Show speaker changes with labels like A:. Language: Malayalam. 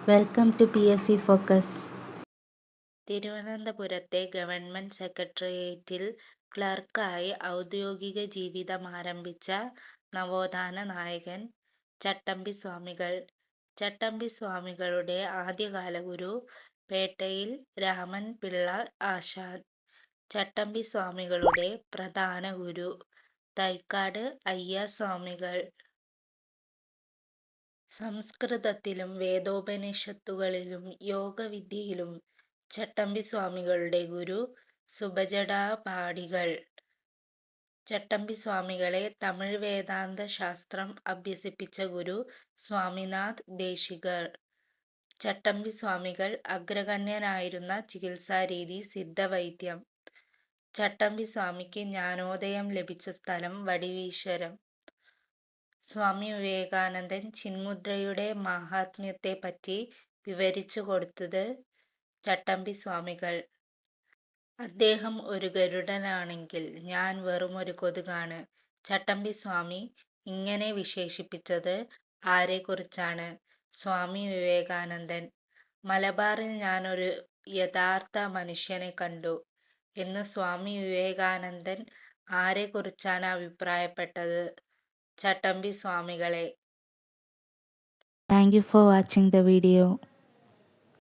A: Welcome to PSC focus.
B: തിരുവനന്തപുരത്തെ ഗവൺമെന്റ് സെക്രട്ടേറിയറ്റിൽ ക്ലർക്കായി ഔദ്യോഗിക ജീവിതം ആരംഭിച്ച നവോത്ഥാന നായകൻ ചട്ടമ്പി സ്വാമികൾ. ചട്ടമ്പി സ്വാമികളുടെ ആദ്യകാല ഗുരു പേട്ടയിൽ രാമൻ പിള്ള ആശാൻ. ചട്ടമ്പി സ്വാമികളുടെ പ്രധാന ഗുരു തൈക്കാട് അയ്യാസ്വാമികൾ. സംസ്കൃതത്തിലും വേദോപനിഷത്തുകളിലും യോഗവിദ്യയിലും ചട്ടമ്പി സ്വാമികളുടെ ഗുരു സുബജടാപാടികൾ. ചട്ടമ്പി സ്വാമികളെ തമിഴ് വേദാന്ത ശാസ്ത്രം അഭ്യസിപ്പിച്ച ഗുരു സ്വാമിനാഥ് ദേശികർ. ചട്ടമ്പി സ്വാമികൾ അഗ്രഗണ്യനായിരുന്ന ചികിത്സാരീതി സിദ്ധവൈദ്യം. ചട്ടമ്പി സ്വാമിക്ക് ജ്ഞാനോദയം ലഭിച്ച സ്ഥലം വടിവീശ്വരം. സ്വാമി വിവേകാനന്ദൻ ചിന്മുദ്രയുടെ മാഹാത്മ്യത്തെപ്പറ്റി വിവരിച്ചു കൊടുത്തത് ചട്ടമ്പി സ്വാമികൾ. അദ്ദേഹം ഒരു ഗരുഡനാണെങ്കിൽ ഞാൻ വെറുമൊരു കൊതുകാണ്. ചട്ടമ്പി സ്വാമി ഇങ്ങനെ വിശേഷിപ്പിച്ചത് ആരെക്കുറിച്ചാണ്? സ്വാമി വിവേകാനന്ദൻ. മലബാറിൽ ഞാനൊരു യഥാർത്ഥ മനുഷ്യനെ കണ്ടു എന്ന് സ്വാമി വിവേകാനന്ദൻ ആരെക്കുറിച്ചാണ് അഭിപ്രായപ്പെട്ടത്? ചട്ടമ്പി സ്വാമികളെ.
A: Thank you for watching the video.